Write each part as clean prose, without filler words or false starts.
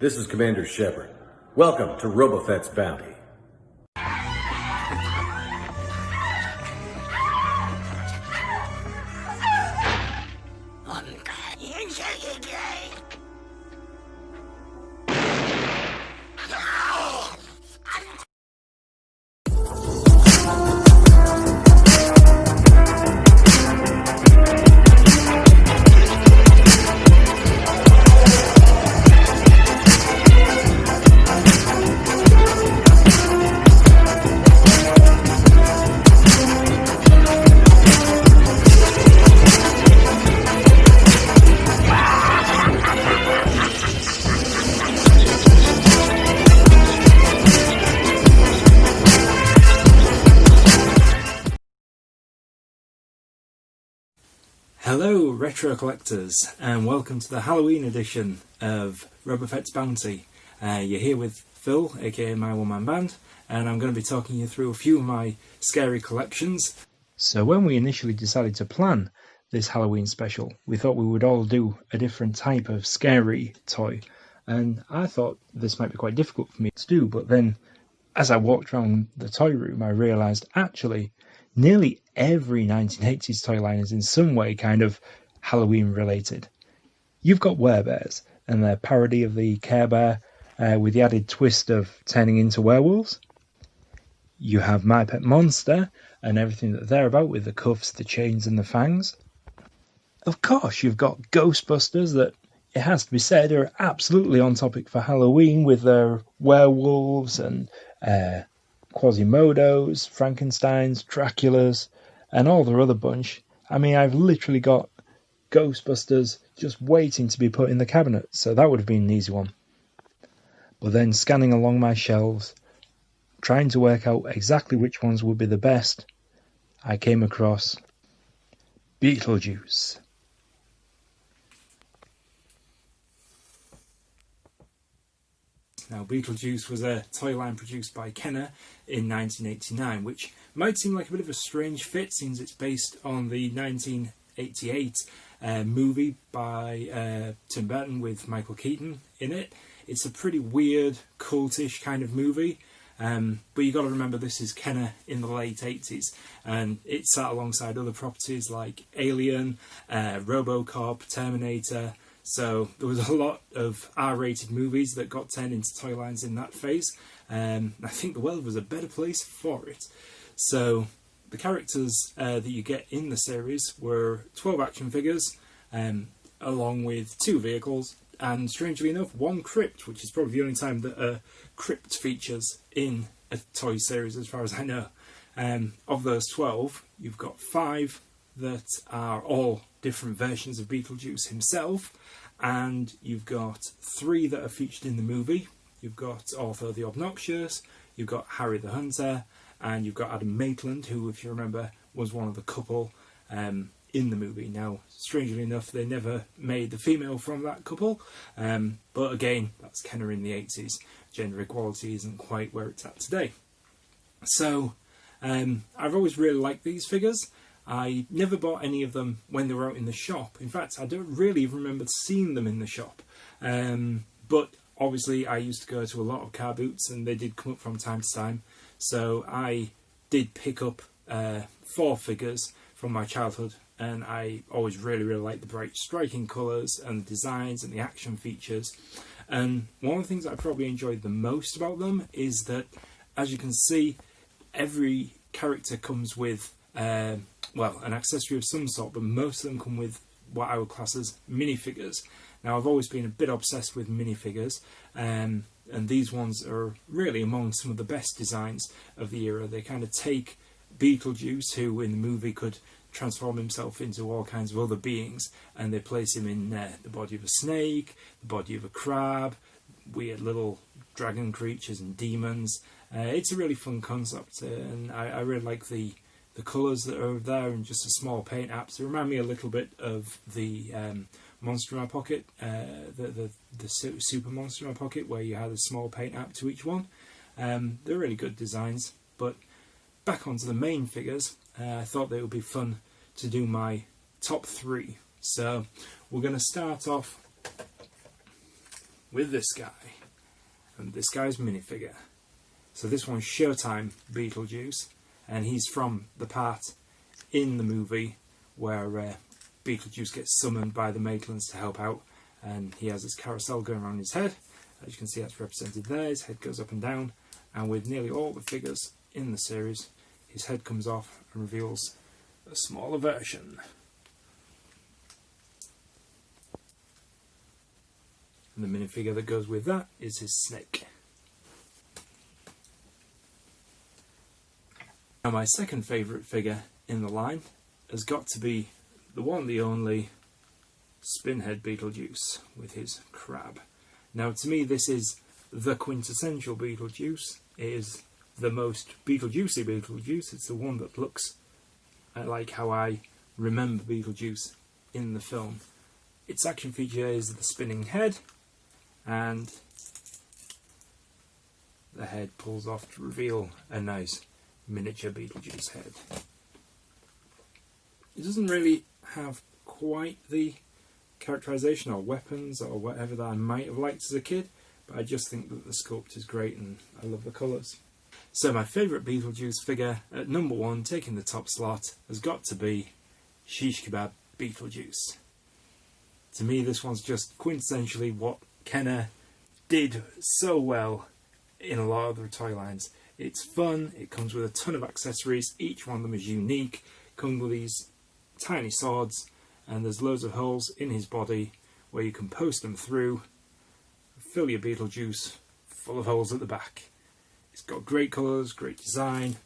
This is Commander Shepard. Welcome to Robofet's Bounty. Hello retro collectors and welcome to the Halloween edition of Robofet's Bounty. You're here with Phil, aka my one-man band, and I'm going to be talking you through a few of my scary collections. So when we initially decided to plan this Halloween special, we thought we would all do a different type of scary toy, and I thought this might be quite difficult for me to do, but then as I walked around the toy room I realised actually nearly every 1980s toy line is in some way kind of Halloween related. You've got Werebears and their parody of the Care Bear with the added twist of turning into werewolves. You have My Pet Monster and everything that they're about with the cuffs, the chains and the fangs. Of course you've got Ghostbusters that, it has to be said, are absolutely on topic for Halloween with their werewolves and Quasimodos, Frankensteins, Draculas, and all their other bunch. I mean, I've literally got Ghostbusters just waiting to be put in the cabinet, so that would have been an easy one. But then scanning along my shelves, trying to work out exactly which ones would be the best, I came across Beetlejuice. Now, Beetlejuice was a toy line produced by Kenner in 1989, which might seem like a bit of a strange fit since it's based on the 1988 movie by Tim Burton with Michael Keaton in it. It's a pretty weird, cultish kind of movie, but you got to remember this is Kenner in the late 80s, and it sat alongside other properties like Alien, RoboCop, Terminator. So there was a lot of R-rated movies that got turned into toy lines in that phase. I think the world was a better place for it. So the characters that you get in the series were 12 action figures, along with 2 vehicles, and strangely enough, 1 crypt, which is probably the only time that a crypt features in a toy series as far as I know. Of those 12, you've got 5 that are all different versions of Beetlejuice himself, and you've got 3 that are featured in the movie. You've got Arthur the Obnoxious, you've got Harry the Hunter, and you've got Adam Maitland, who, if you remember, was one of the couple in the movie. Now, strangely enough, they never made the female from that couple, but again, that's Kenner in the 80s. Gender equality isn't quite where it's at today. So, I've always really liked these figures. I never bought any of them when they were out in the shop. In fact, I don't really remember seeing them in the shop. But obviously I used to go to a lot of car boots and they did come up from time to time. So I did pick up 4 figures from my childhood, and I always really liked the bright striking colours and the designs and the action features. And one of the things I probably enjoyed the most about them is that, as you can see, every character comes with well, an accessory of some sort, but most of them come with what I would class as minifigures. Now, I've always been a bit obsessed with minifigures, and these ones are really among some of the best designs of the era. They kind of take Beetlejuice, who in the movie could transform himself into all kinds of other beings, and they place him in the body of a snake, the body of a crab, weird little dragon creatures and demons. It's a really fun concept, and I really like the colours that are there and just a small paint apps. They remind me a little bit of the Monster in My Pocket, the Super Monster in My Pocket, where you had a small paint app to each one. They're really good designs. But back onto the main figures, I thought they would be fun to do my top 3. So we're going to start off with this guy, and this guy's minifigure. So this one's Showtime Beetlejuice, and he's from the part in the movie where Beetlejuice gets summoned by the Maitlands to help out, and he has this carousel going around his head. As you can see, that's represented there. His head goes up and down, and with nearly all the figures in the series, his head comes off and reveals a smaller version. And the minifigure that goes with that is his snake. Now my second favourite figure in the line has got to be the one, the only Spinhead Beetlejuice with his crab. Now to me this is the quintessential Beetlejuice. It is the most Beetlejuicy Beetlejuice. It's the one that looks like how I remember Beetlejuice in the film. Its action feature is the spinning head, and the head pulls off to reveal a nice miniature Beetlejuice head. It doesn't really have quite the characterization or weapons or whatever that I might have liked as a kid, but I just think that the sculpt is great and I love the colours. So my favourite Beetlejuice figure at number one, taking the top slot, has got to be Shish Kebab Beetlejuice. To me this one's just quintessentially what Kenner did so well in a lot of the toy lines. It's fun, it comes with a ton of accessories, each one of them is unique, comes with these tiny swords, and there's loads of holes in his body where you can post them through. Fill your Beetlejuice full of holes at the back. It's got great colours, great design,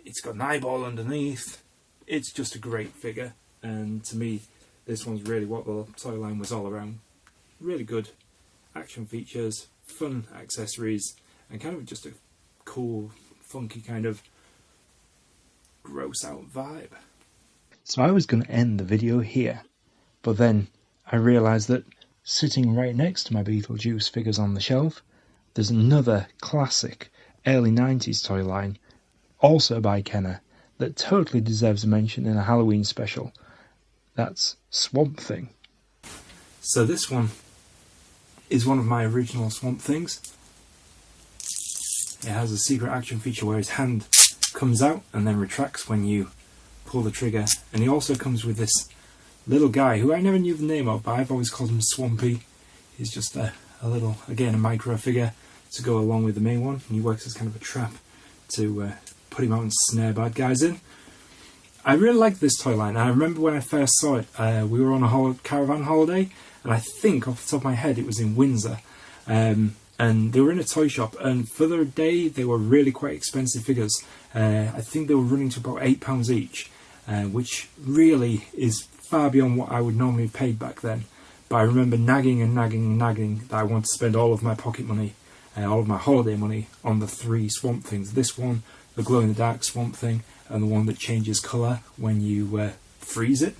it's got an eyeball underneath. It's just a great figure, and to me this one's really what the toy line was all around. Really good action features, fun accessories, and kind of just a cool, funky kind of gross out vibe. So I was going to end the video here, but then I realised that sitting right next to my Beetlejuice figures on the shelf, there's another classic early 90s toy line, also by Kenner, that totally deserves a mention in a Halloween special. That's Swamp Thing. So this one is one of my original Swamp Things. It has a secret action feature where his hand comes out and then retracts when you pull the trigger, and he also comes with this little guy who I never knew the name of, but I've always called him Swampy. He's just a little, again, a micro figure to go along with the main one, and he works as kind of a trap to put him out and snare bad guys in. I really like this toy line. I remember when I first saw it, we were on a caravan holiday, and I think off the top of my head it was in Windsor, and they were in a toy shop, and for the day they were really quite expensive figures. I think they were running to about £8 each, which really is far beyond what I would normally have paid back then. But I remember nagging and nagging and nagging that I want to spend all of my pocket money, all of my holiday money, on the three Swamp Things. This one, the glow-in-the-dark Swamp Thing, and the one that changes colour when you freeze it,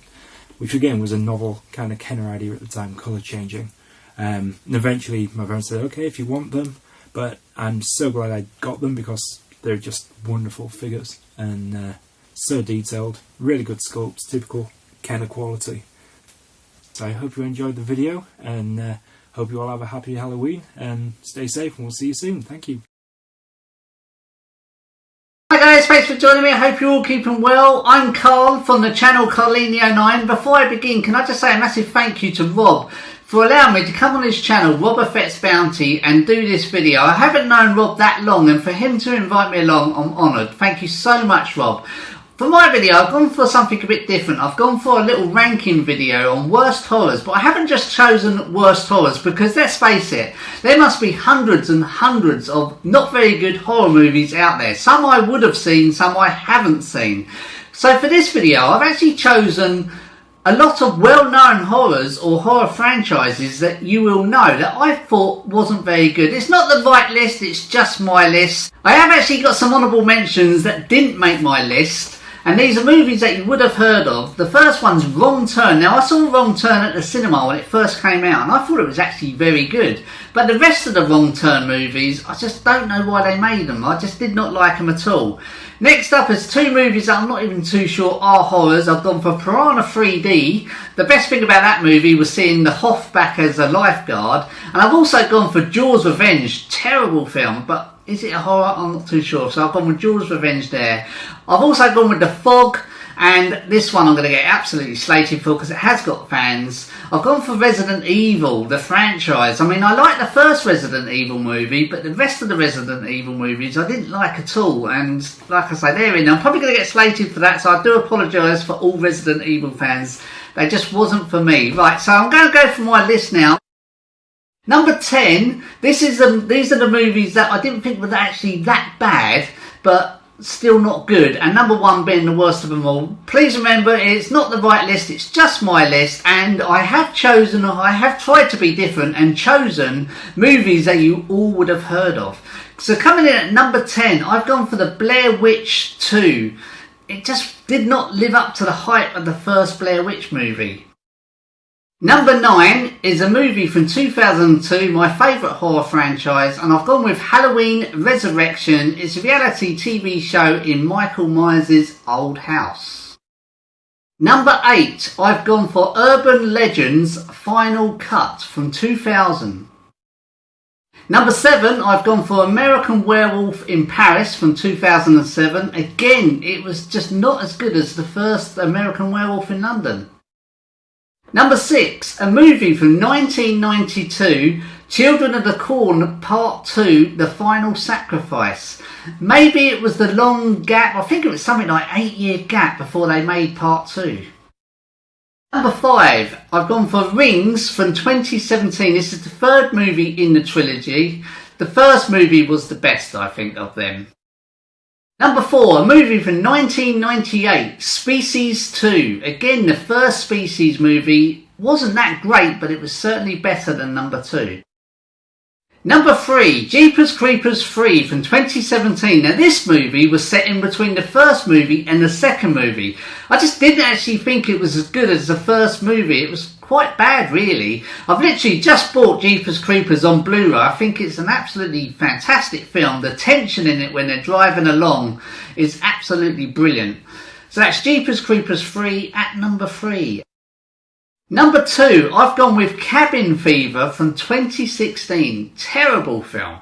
which again was a novel kind of Kenner idea at the time, colour changing. And eventually my parents said, okay, if you want them, but I'm so glad I got them because they're just wonderful figures and so detailed, really good sculpts, typical Kenner quality. So I hope you enjoyed the video, and hope you all have a happy Halloween, and stay safe, and we'll see you soon. Thank you. Hi guys, thanks for joining me. I hope you're all keeping well. I'm Carl from the channel Carlinio9. Before I begin, can I just say a massive thank you to Rob for allowing me to come on his channel, Rob Affects Bounty, and do this video. I haven't known Rob that long, and for him to invite me along, I'm honoured. Thank you so much, Rob. For my video, I've gone for something a bit different. I've gone for a little ranking video on worst horrors, but I haven't just chosen worst horrors because, let's face it, there must be hundreds and hundreds of not very good horror movies out there. Some I would have seen, some I haven't seen. So for this video, I've actually chosen a lot of well-known horrors or horror franchises that you will know that I thought wasn't very good. It's not the right list, it's just my list. I have actually got some honourable mentions that didn't make my list. And these are movies that you would have heard of. The first one's Wrong Turn. Now, I saw Wrong Turn at the cinema when it first came out, and I thought it was actually very good. But the rest of the Wrong Turn movies, I just don't know why they made them. I just did not like them at all. Next up is two movies that I'm not even too sure are horrors. I've gone for Piranha 3D. The best thing about that movie was seeing the Hoff back as a lifeguard. And I've also gone for Jaws Revenge. Terrible film, but is it a horror? I'm not too sure. So I've gone with Jaws Revenge there. I've also gone with The Fog. And this one I'm going to get absolutely slated for because it has got fans. I've gone for Resident Evil, the franchise. I mean, I like the first Resident Evil movie, but the rest of the Resident Evil movies I didn't like at all. And like I say, they're in. I'm probably going to get slated for that, so I do apologise for all Resident Evil fans. They just wasn't for me. Right, so I'm going to go for my list now. Number 10, these are the movies that I didn't think were actually that bad, but still not good, and number 1 being the worst of them all. Please remember, it's not the right list, it's just my list, and I have tried to be different and chosen movies that you all would have heard of. So coming in at number 10, I've gone for the Blair Witch 2. It just did not live up to the hype of the first Blair Witch movie. Number 9 is a movie from 2002, my favourite horror franchise, and I've gone with Halloween Resurrection. It's a reality TV show in Michael Myers' old house. Number 8, I've gone for Urban Legends Final Cut from 2000. Number 7, I've gone for American Werewolf in Paris from 2007. Again, it was just not as good as the first American Werewolf in London. Number 6, a movie from 1992, Children of the Corn Part 2, The Final Sacrifice. Maybe it was the long gap, I think it was something like 8-year gap before they made Part 2. Number 5, I've gone for Rings from 2017. This is the third movie in the trilogy. The first movie was the best, I think, of them. Number 4, a movie from 1998, Species 2. Again, the first Species movie wasn't that great, but it was certainly better than number 2. Number 3, Jeepers Creepers 3 from 2017. Now this movie was set in between the first movie and the second movie. I just didn't actually think it was as good as the first movie. It was quite bad, really. I've literally just bought Jeepers Creepers on Blu-ray. I think it's an absolutely fantastic film. The tension in it when they're driving along is absolutely brilliant. So that's Jeepers Creepers 3 at number 3. Number 2, I've gone with Cabin Fever from 2016. Terrible film.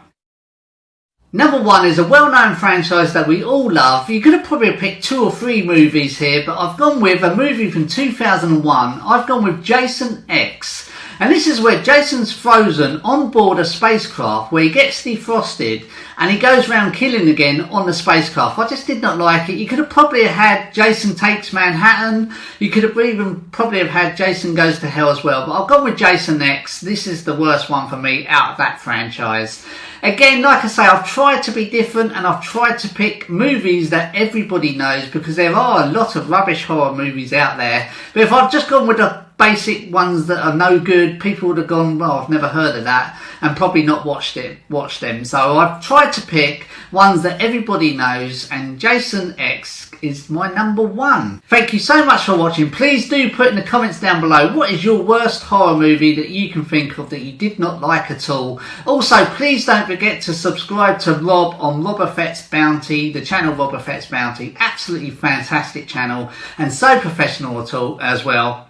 Number 1 is a well-known franchise that we all love. You could have probably picked 2 or 3 movies here, but I've gone with a movie from 2001. I've gone with Jason X. And this is where Jason's frozen on board a spacecraft where he gets defrosted and he goes around killing again on the spacecraft. I just did not like it. You could have probably had Jason Takes Manhattan. You could have even probably have had Jason Goes to Hell as well. But I've gone with Jason X. This is the worst one for me out of that franchise. Again, like I say, I've tried to be different and I've tried to pick movies that everybody knows because there are a lot of rubbish horror movies out there. But if I've just gone with the basic ones that are no good, people would have gone, well, I've never heard of that, and probably not watched them. So I've tried to pick ones that everybody knows, and Jason X is my number 1. Thank you so much for watching. Please do put in the comments down below, what is your worst horror movie that you can think of that you did not like at all? Also, please don't forget to subscribe to Rob on Robofet's Bounty, the channel Robofet's Bounty. Absolutely fantastic channel, and so professional at all as well.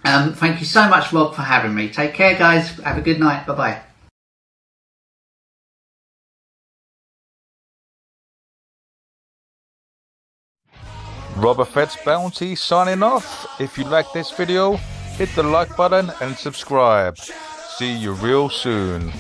Thank you so much, Rob, for having me. Take care, guys. Have a good night. Bye-bye. Robofet's Bounty signing off. If you like this video, hit the like button and subscribe. See you real soon.